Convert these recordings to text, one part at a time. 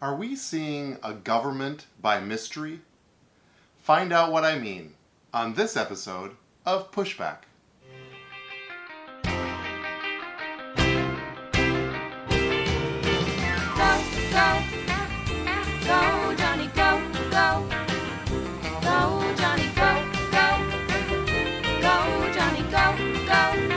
Are we seeing a government by mystery? Find out what I mean on this episode of Pushback. Go, Jonny, go, go. Go, Jonny, go, go. Go, Jonny, go, go.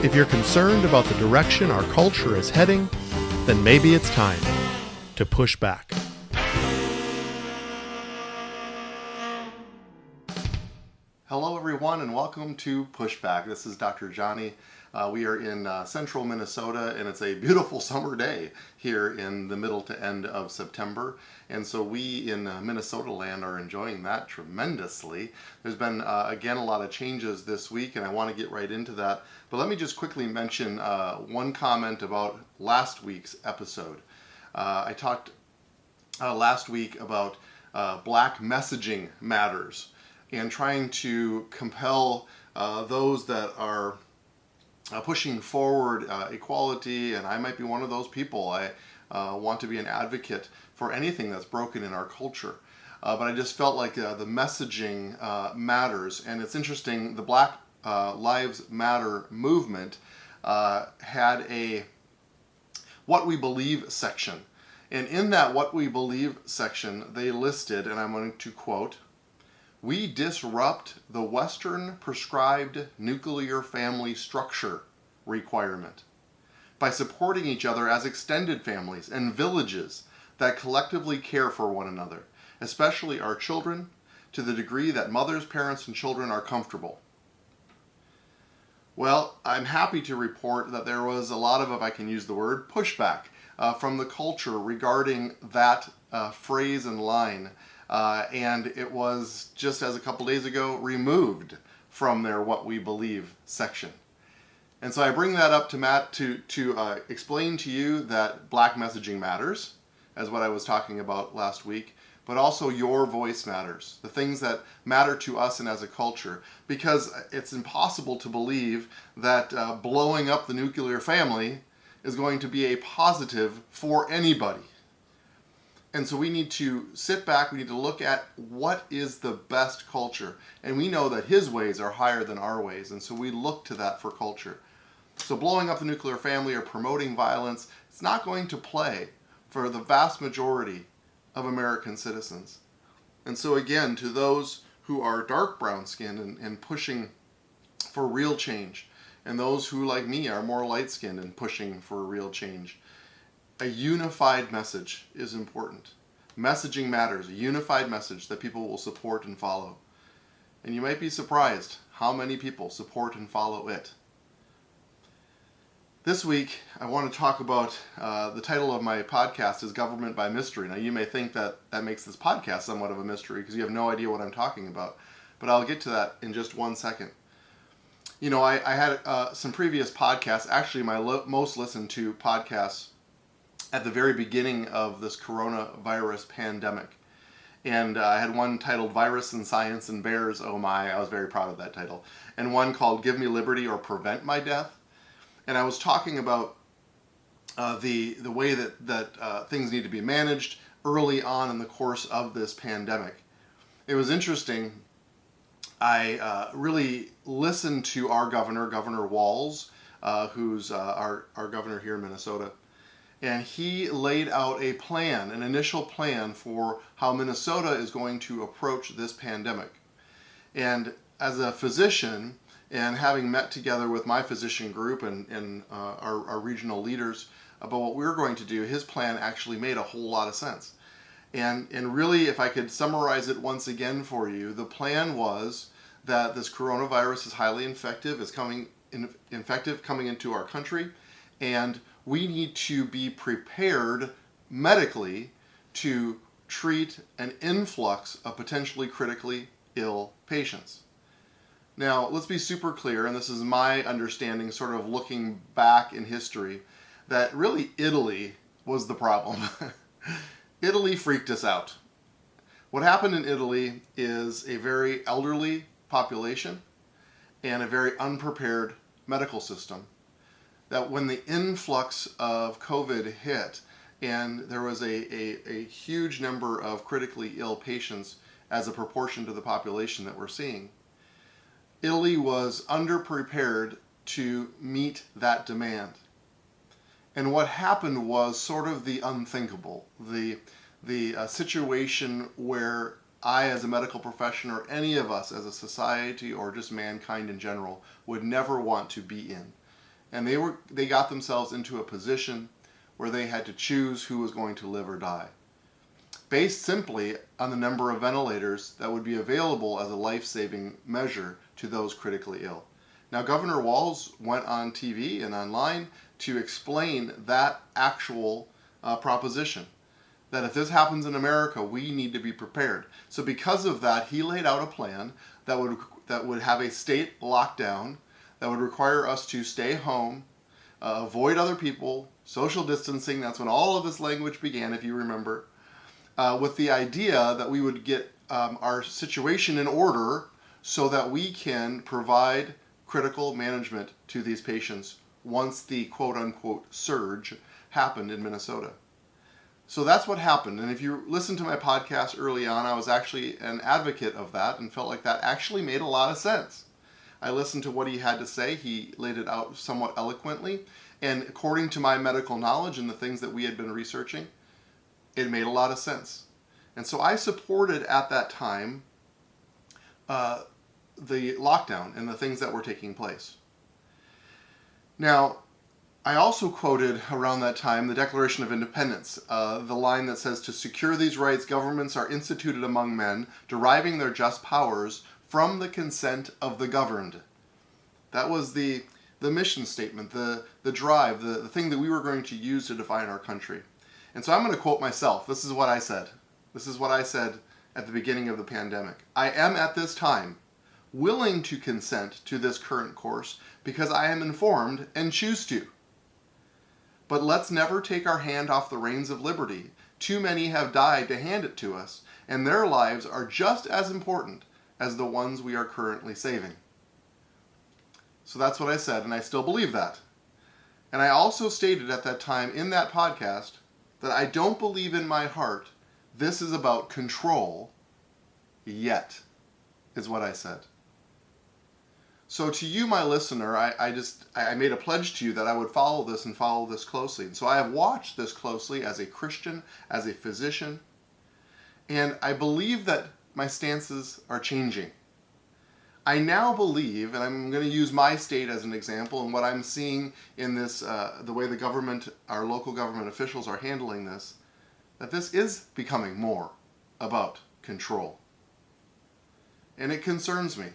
If you're concerned about the direction our culture is heading, then maybe it's time to push back. Hello everyone and welcome to Pushback. This is Dr. Jonny. We are in central Minnesota and it's a beautiful summer day here in the middle to end of September. And so we in Minnesota land are enjoying that tremendously. There's been, again, a lot of changes this week and I want to get right into that. But let me just quickly mention one comment about last week's episode. I talked last week about black messaging matters and trying to compel those that are pushing forward equality, and I might be one of those people. I want to be an advocate for anything that's broken in our culture. But I just felt like the messaging matters, and it's interesting, the Black Lives Matter movement had a What We Believe section. And in that What We Believe section, they listed, and I'm going to quote, "We disrupt the Western prescribed nuclear family structure requirement by supporting each other as extended families and villages that collectively care for one another, especially our children, to the degree that mothers, parents, and children are comfortable." Well, I'm happy to report that there was a lot of, if I can use the word, pushback from the culture regarding that phrase and line. And it was, just as a couple days ago, removed from their What We Believe section. And so I bring that up to Matt to explain to you that black messaging matters, as what I was talking about last week, but also your voice matters, the things that matter to us and as a culture, because it's impossible to believe that blowing up the nuclear family is going to be a positive for anybody. And so we need to sit back, we need to look at what is the best culture. And we know that his ways are higher than our ways, and so we look to that for culture. So blowing up the nuclear family or promoting violence, it's not going to play for the vast majority of American citizens. And so again, to those who are dark brown skinned and pushing for real change, and those who, like me, are more light skinned and pushing for real change, a unified message is important. Messaging matters, a unified message that people will support and follow. And you might be surprised how many people support and follow it. This week, I want to talk about, the title of my podcast is Government by Mystery. Now, you may think that makes this podcast somewhat of a mystery because you have no idea what I'm talking about. But I'll get to that in just 1 second. You know, I had some previous podcasts, actually my most listened to podcasts at the very beginning of this coronavirus pandemic. And I had one titled Virus and Science and Bears, oh my, I was very proud of that title. And one called Give Me Liberty or Prevent My Death. And I was talking about the way that things need to be managed early on in the course of this pandemic. It was interesting. I really listened to our governor, Governor Walz, who's our governor here in Minnesota. And he laid out a plan, an initial plan for how Minnesota is going to approach this pandemic. And as a physician, and having met together with my physician group and our regional leaders about what we were going to do, his plan actually made a whole lot of sense. And really, if I could summarize it once again for you, the plan was that this coronavirus is highly infective, coming into our country, and we need to be prepared medically to treat an influx of potentially critically ill patients. Now, let's be super clear, and this is my understanding, sort of looking back in history, that really Italy was the problem. Italy freaked us out. What happened in Italy is a very elderly population and a very unprepared medical system that when the influx of COVID hit and there was a huge number of critically ill patients as a proportion to the population that we're seeing, Italy was underprepared to meet that demand. And what happened was sort of the unthinkable, the situation where I, as a medical profession, or any of us as a society or just mankind in general, would never want to be in. And they got themselves into a position where they had to choose who was going to live or die, based simply on the number of ventilators that would be available as a life-saving measure to those critically ill. Now, Governor Walz went on TV and online to explain that actual proposition, that if this happens in America, we need to be prepared. So because of that, he laid out a plan that would have a state lockdown, that would require us to stay home, avoid other people, social distancing. That's when all of this language began, if you remember, with the idea that we would get our situation in order so that we can provide critical management to these patients once the quote-unquote surge happened in Minnesota. So that's what happened. And if you listen to my podcast early on, I was actually an advocate of that and felt like that actually made a lot of sense. I listened to what he had to say. He laid it out somewhat eloquently. And according to my medical knowledge and the things that we had been researching, it made a lot of sense. And so I supported at that time the lockdown and the things that were taking place. Now, I also quoted around that time the Declaration of Independence, the line that says, "To secure these rights, governments are instituted among men, deriving their just powers from the consent of the governed." That was the mission statement, the drive, the thing that we were going to use to define our country. And so I'm going to quote myself. This is what I said. This is what I said at the beginning of the pandemic. "I am at this time willing to consent to this current course because I am informed and choose to. But let's never take our hand off the reins of liberty. Too many have died to hand it to us, and their lives are just as important as the ones we are currently saving." So that's what I said, and I still believe that. And I also stated at that time in that podcast that I don't believe in my heart this is about control yet, is what I said. So to you, my listener, I made a pledge to you that I would follow this and follow this closely. And so I have watched this closely as a Christian, as a physician, and I believe that my stances are changing. I now believe, and I'm going to use my state as an example, and what I'm seeing in this, the way the government, our local government officials are handling this, that this is becoming more about control. And it concerns me.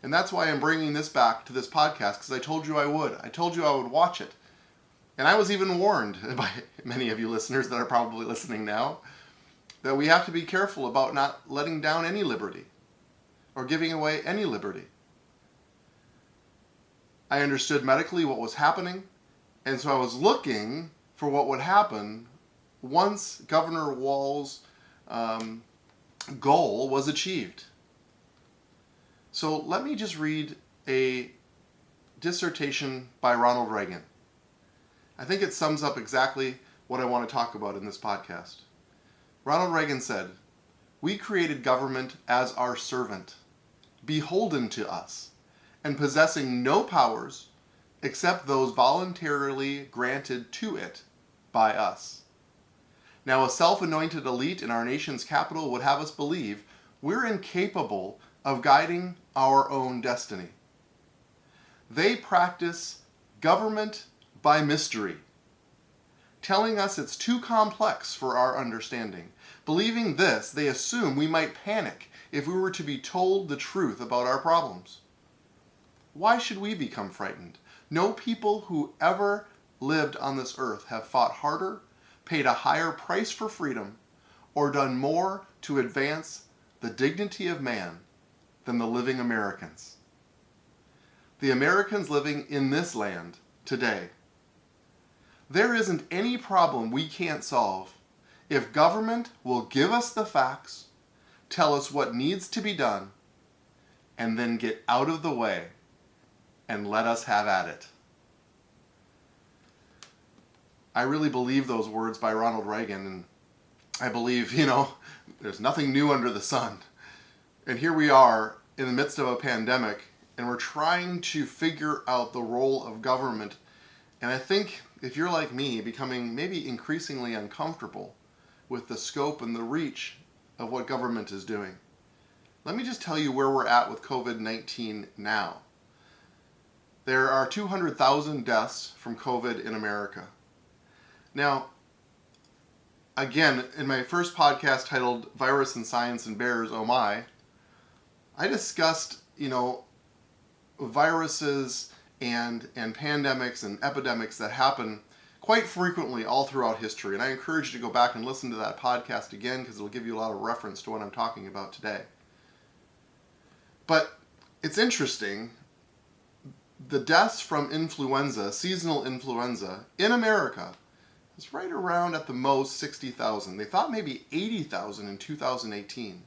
And that's why I'm bringing this back to this podcast, because I told you I would. I told you I would watch it. And I was even warned by many of you listeners that are probably listening now, that we have to be careful about not letting down any liberty or giving away any liberty. I understood medically what was happening, and so I was looking for what would happen once Governor Walz's goal was achieved. So let me just read a dissertation by Ronald Reagan. I think it sums up exactly what I want to talk about in this podcast. Ronald Reagan said, "We created government as our servant, beholden to us, and possessing no powers except those voluntarily granted to it by us. Now a self-anointed elite in our nation's capital would have us believe we're incapable of guiding our own destiny. They practice government by mystery, telling us it's too complex for our understanding. Believing this, they assume we might panic if we were to be told the truth about our problems. Why should we become frightened? No people who ever lived on this earth have fought harder, paid a higher price for freedom, or done more to advance the dignity of man than the living Americans. The Americans living in this land today. There isn't any problem we can't solve if government will give us the facts, tell us what needs to be done, and then get out of the way and let us have at it." I really believe those words by Ronald Reagan, and I believe, there's nothing new under the sun. And here we are in the midst of a pandemic, and we're trying to figure out the role of government. And I think if you're like me, becoming maybe increasingly uncomfortable with the scope and the reach of what government is doing. Let me just tell you where we're at with COVID-19 now. There are 200,000 deaths from COVID in America. Now, again, in my first podcast titled Virus and Science and Bears, Oh My, I discussed, viruses and pandemics and epidemics that happen quite frequently all throughout history. And I encourage you to go back and listen to that podcast again because it'll give you a lot of reference to what I'm talking about today. But it's interesting, the deaths from influenza, seasonal influenza, in America is right around at the most 60,000. They thought maybe 80,000 in 2018.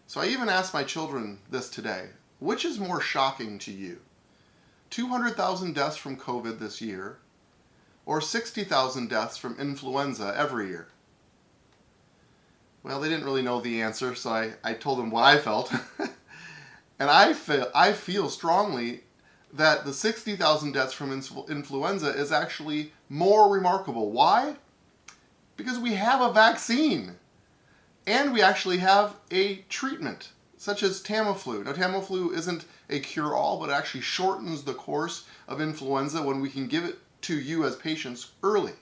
So I even asked my children this today, which is more shocking to you? 200,000 deaths from COVID this year, or 60,000 deaths from influenza every year? Well, they didn't really know the answer, so I told them what I felt. And I feel strongly that the 60,000 deaths from influenza is actually more remarkable. Why? Because we have a vaccine, and we actually have a treatment, such as Tamiflu. Now, Tamiflu isn't a cure-all, but it actually shortens the course of influenza when we can give it to you as patients early.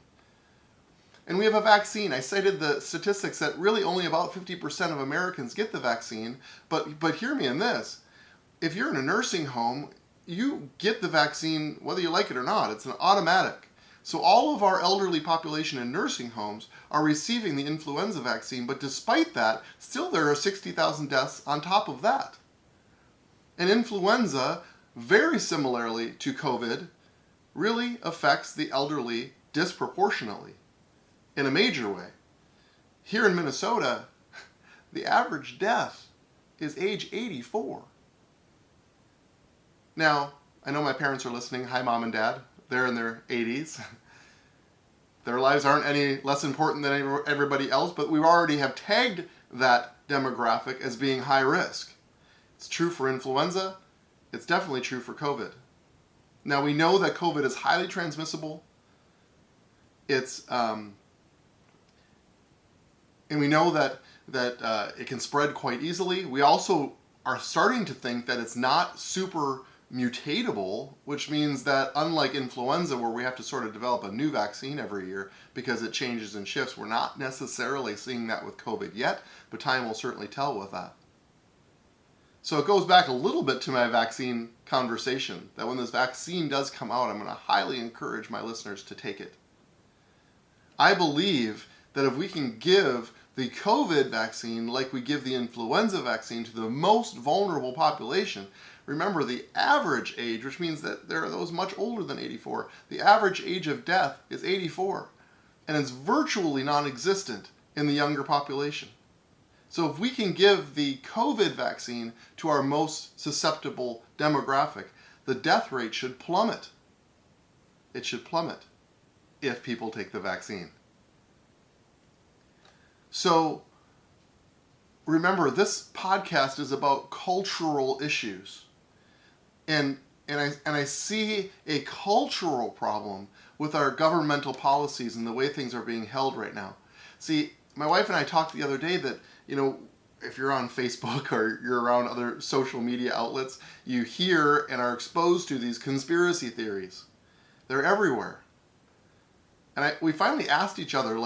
And we have a vaccine. I cited the statistics that really only about 50% of Americans get the vaccine, but hear me in this. If you're in a nursing home, you get the vaccine whether you like it or not. It's an automatic. So all of our elderly population in nursing homes are receiving the influenza vaccine, but despite that, still there are 60,000 deaths on top of that. And influenza, very similarly to COVID, really affects the elderly disproportionately in a major way. Here in Minnesota, the average death is age 84. Now, I know my parents are listening. Hi, Mom and Dad. They're in their 80s. Their lives aren't any less important than everybody else, but we already have tagged that demographic as being high risk. It's true for influenza. It's definitely true for COVID. Now, we know that COVID is highly transmissible. And we know that it can spread quite easily. We also are starting to think that it's not super mutatable, which means that unlike influenza, where we have to sort of develop a new vaccine every year because it changes and shifts, we're not necessarily seeing that with COVID yet, but time will certainly tell with that. So it goes back a little bit to my vaccine conversation, that when this vaccine does come out, I'm going to highly encourage my listeners to take it. I believe that if we can give the COVID vaccine like we give the influenza vaccine to the most vulnerable population, remember the average age, which means that there are those much older than 84, the average age of death is 84, and it's virtually non-existent in the younger population. So if we can give the COVID vaccine to our most susceptible demographic, the death rate should plummet. It should plummet if people take the vaccine. So remember, this podcast is about cultural issues. And I see a cultural problem with our governmental policies and the way things are being held right now. See, my wife and I talked the other day that, if you're on Facebook or you're around other social media outlets, you hear and are exposed to these conspiracy theories. They're everywhere. And we finally asked each other,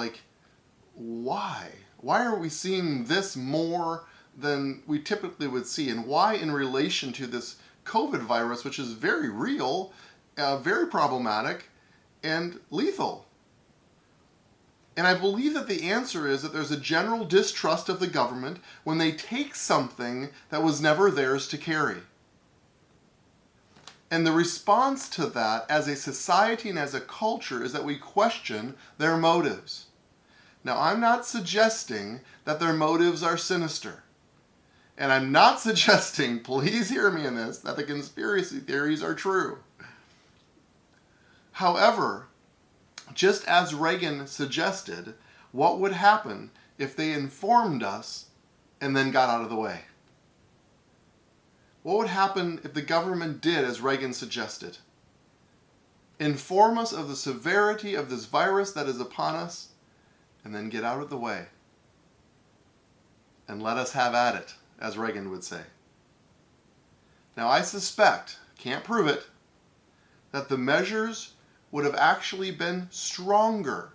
why? Why are we seeing this more than we typically would see? And why in relation to this COVID virus, which is very real, very problematic, and lethal? And I believe that the answer is that there's a general distrust of the government when they take something that was never theirs to carry. And the response to that as a society and as a culture is that we question their motives. Now, I'm not suggesting that their motives are sinister. And I'm not suggesting, please hear me in this, that the conspiracy theories are true. However, just as Reagan suggested, what would happen if they informed us and then got out of the way? What would happen if the government did as Reagan suggested? Inform us of the severity of this virus that is upon us, and then get out of the way. And let us have at it, as Reagan would say. Now I suspect, can't prove it, that the measures would have actually been stronger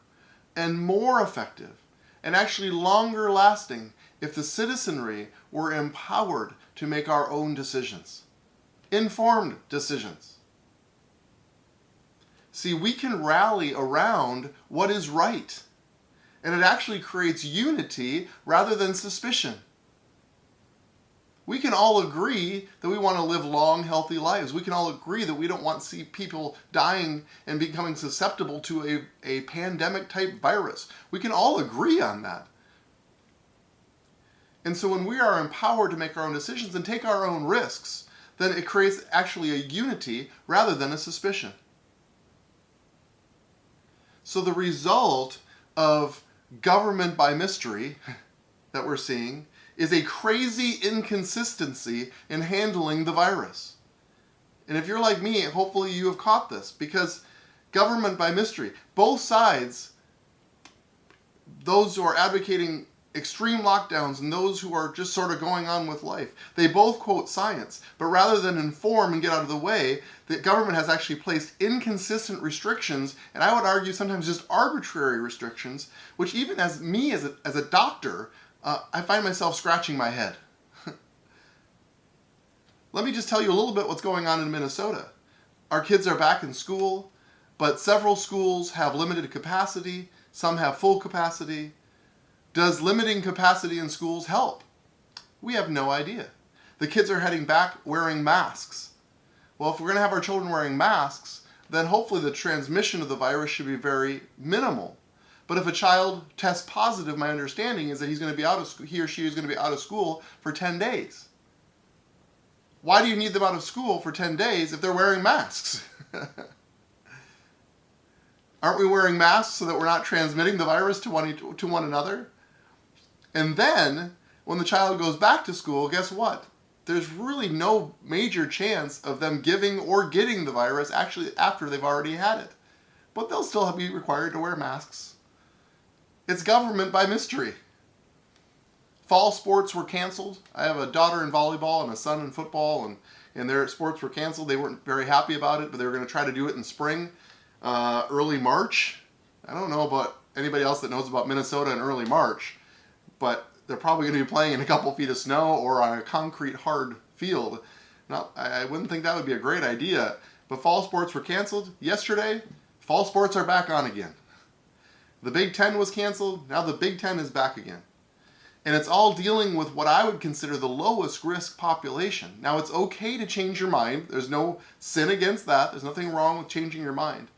and more effective and actually longer lasting if the citizenry were empowered to make our own decisions. Informed decisions. See, we can rally around what is right. And it actually creates unity rather than suspicion. We can all agree that we want to live long, healthy lives. We can all agree that we don't want to see people dying and becoming susceptible to a pandemic-type virus. We can all agree on that. And so when we are empowered to make our own decisions and take our own risks, then it creates actually a unity rather than a suspicion. So the result of government by mystery that we're seeing is a crazy inconsistency in handling the virus. And if you're like me, hopefully you have caught this, because government by mystery, both sides, those who are advocating extreme lockdowns and those who are just sort of going on with life, they both quote science, but rather than inform and get out of the way, the government has actually placed inconsistent restrictions, and I would argue sometimes just arbitrary restrictions, which even as me as a doctor, I find myself scratching my head. Let me just tell you a little bit what's going on in Minnesota. Our kids are back in school, but several schools have limited capacity, some have full capacity. Does limiting capacity in schools help? We have no idea. The kids are heading back wearing masks. Well, if we're going to have our children wearing masks, then hopefully the transmission of the virus should be very minimal. But if a child tests positive, my understanding is that he or she is going to be out of school for 10 days. Why do you need them out of school for 10 days if they're wearing masks? Aren't we wearing masks so that we're not transmitting the virus to one another? And then, when the child goes back to school, guess what? There's really no major chance of them giving or getting the virus actually after they've already had it. But they'll still be required to wear masks. It's government by mystery. Fall sports were canceled. I have a daughter in volleyball and a son in football, and their sports were canceled. They weren't very happy about it, but they were going to try to do it in spring, early March. I don't know about anybody else that knows about Minnesota in early March, but they're probably going to be playing in a couple feet of snow or on a concrete hard field. I wouldn't think that would be a great idea, but fall sports were canceled yesterday. Fall sports are back on again. The Big Ten was canceled. Now the Big Ten is back again. And it's all dealing with what I would consider the lowest risk population. Now it's okay to change your mind. There's no sin against that. There's nothing wrong with changing your mind.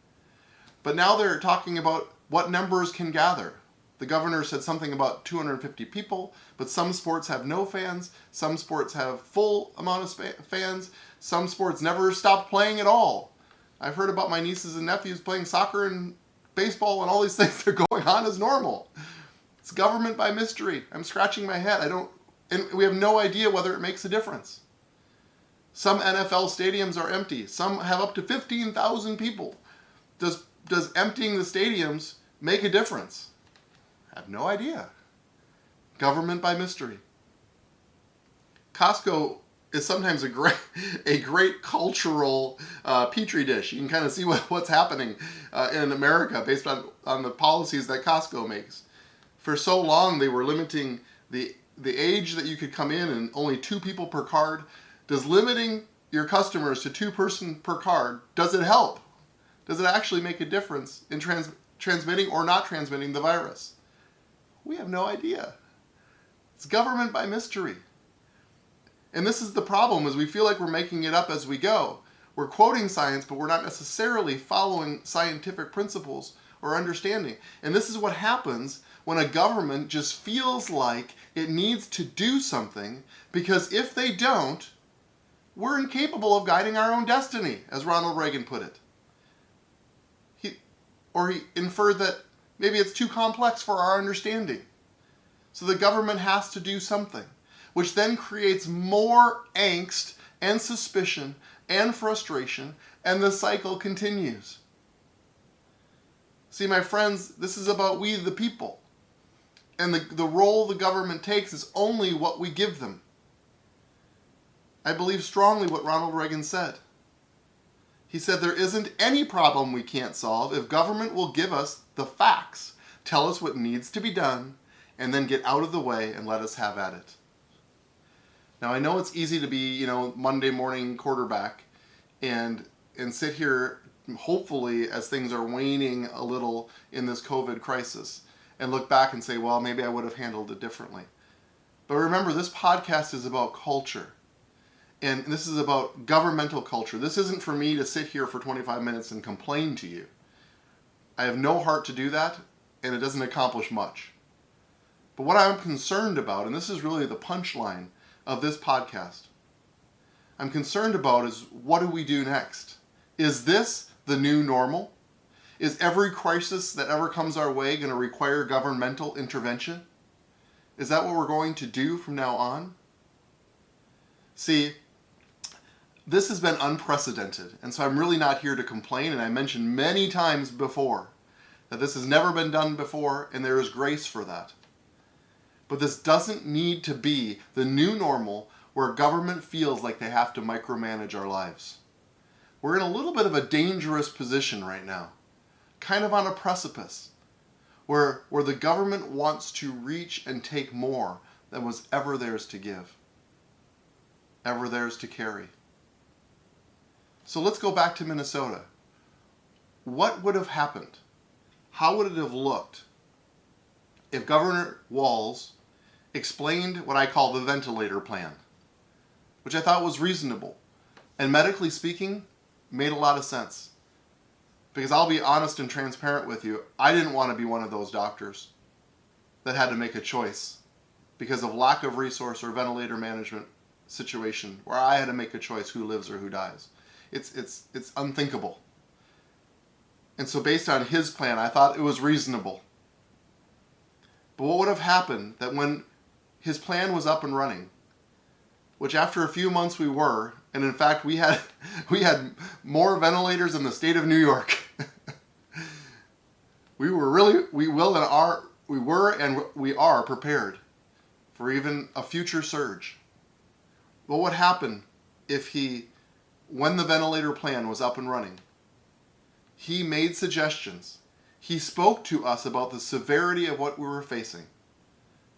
But now they're talking about what numbers can gather. The governor said something about 250 people, but some sports have no fans, some sports have full amount of fans, some sports never stop playing at all. I've heard about my nieces and nephews playing soccer and baseball and all these things that are going on as normal. It's government by mystery. I'm scratching my head. And we have no idea whether it makes a difference. Some NFL stadiums are empty. Some have up to 15,000 people. Does emptying the stadiums make a difference? I have no idea. Government by mystery. Costco is sometimes a great cultural petri dish. You can kind of see what's happening in America based on the policies that Costco makes. For so long, they were limiting the age that you could come in and only 2 people per card. Does limiting your customers to 2 person per card, does it help? Does it actually make a difference in transmitting or not transmitting the virus? We have no idea. It's government by mystery. And this is the problem, is we feel like we're making it up as we go. We're quoting science, but we're not necessarily following scientific principles or understanding. And this is what happens when a government just feels like it needs to do something, because if they don't, we're incapable of guiding our own destiny, as Ronald Reagan put it. Or he inferred that maybe it's too complex for our understanding. So the government has to do something, which then creates more angst and suspicion and frustration, and the cycle continues. See, my friends, this is about we the people. And the role the government takes is only what we give them. I believe strongly what Ronald Reagan said. He said there isn't any problem we can't solve if government will give us the facts, tell us what needs to be done, and then get out of the way and let us have at it. Now, I know it's easy to be, Monday morning quarterback and sit here, hopefully, as things are waning a little in this COVID crisis, and look back and say, well, maybe I would have handled it differently. But remember, this podcast is about culture. And this is about governmental culture. This isn't for me to sit here for 25 minutes and complain to you. I have no heart to do that, and it doesn't accomplish much. But what I'm concerned about, and this is really the punchline of this podcast, I'm concerned about is what do we do next? Is this the new normal? Is every crisis that ever comes our way going to require governmental intervention? Is that what we're going to do from now on? See, this has been unprecedented, and so I'm really not here to complain, and I mentioned many times before that this has never been done before, and there is grace for that. But this doesn't need to be the new normal where government feels like they have to micromanage our lives. We're in a little bit of a dangerous position right now, kind of on a precipice, where the government wants to reach and take more than was ever theirs to give, ever theirs to carry. So let's go back to Minnesota. What would have happened? How would it have looked if Governor Walz explained what I call the ventilator plan, which I thought was reasonable and medically speaking made a lot of sense? Because I'll be honest and transparent with you, I didn't want to be one of those doctors that had to make a choice because of lack of resource or ventilator management situation where I had to make a choice who lives or who dies. It's unthinkable. And so based on his plan, I thought it was reasonable. But what would have happened that when his plan was up and running, which after a few months we were, and in fact we had more ventilators in the state of New York. we are prepared for even a future surge. What would happen if when the ventilator plan was up and running, he made suggestions. He spoke to us about the severity of what we were facing,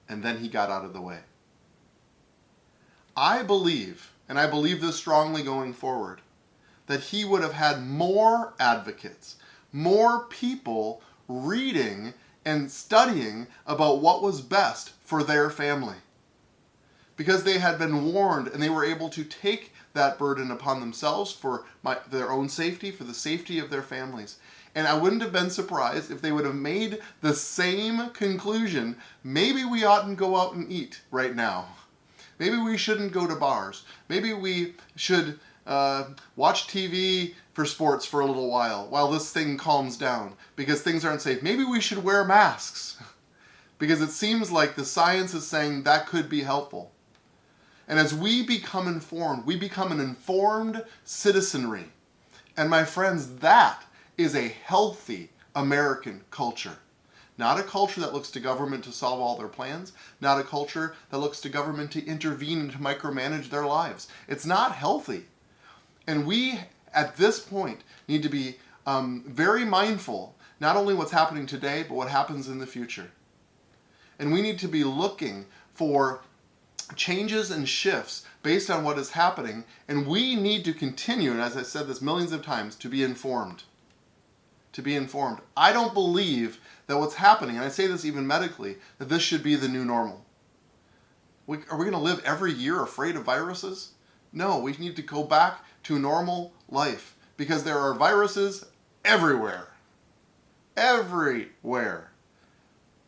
and then he got out of the way. I believe, and I believe this strongly going forward, that he would have had more advocates, more people reading and studying about what was best for their family. Because they had been warned and they were able to take that burden upon themselves for their own safety, for the safety of their families. And I wouldn't have been surprised if they would have made the same conclusion. Maybe we oughtn't go out and eat right now. Maybe we shouldn't go to bars. Maybe we should watch TV for sports for a little while this thing calms down because things aren't safe. Maybe we should wear masks because it seems like the science is saying that could be helpful. And as we become informed, we become an informed citizenry. And my friends, that is a healthy American culture. Not a culture that looks to government to solve all their plans. Not a culture that looks to government to intervene and to micromanage their lives. It's not healthy. And we, at this point, need to be very mindful, not only what's happening today, but what happens in the future. And we need to be looking for changes and shifts based on what is happening, and we need to continue, and as I said this millions of times, to be informed. To be informed. I don't believe that what's happening, and I say this even medically, that this should be the new normal. Are we going to live every year afraid of viruses? No, we need to go back to normal life, because there are viruses everywhere. Everywhere.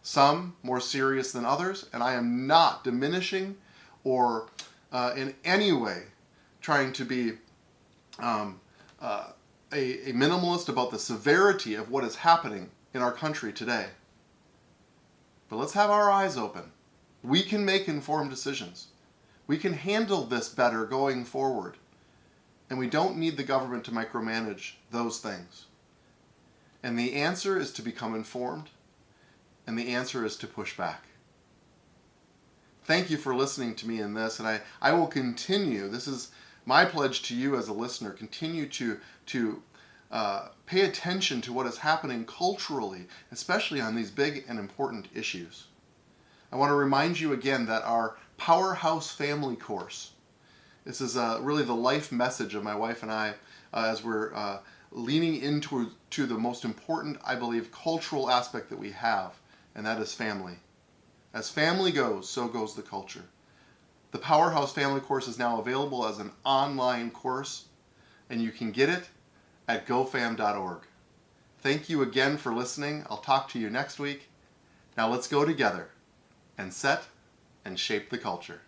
Some more serious than others, and I am not diminishing or in any way trying to be a minimalist about the severity of what is happening in our country today. But let's have our eyes open. We can make informed decisions. We can handle this better going forward. And we don't need the government to micromanage those things. And the answer is to become informed, and the answer is to push back. Thank you for listening to me in this, and I will continue. This is my pledge to you as a listener. Continue to pay attention to what is happening culturally, especially on these big and important issues. I want to remind you again that our Powerhouse Family course, this is really the life message of my wife and I as we're leaning into the most important, I believe, cultural aspect that we have, and that is family. As family goes, so goes the culture. The Powerhouse Family course is now available as an online course, and you can get it at gofam.org. Thank you again for listening. I'll talk to you next week. Now let's go together and set and shape the culture.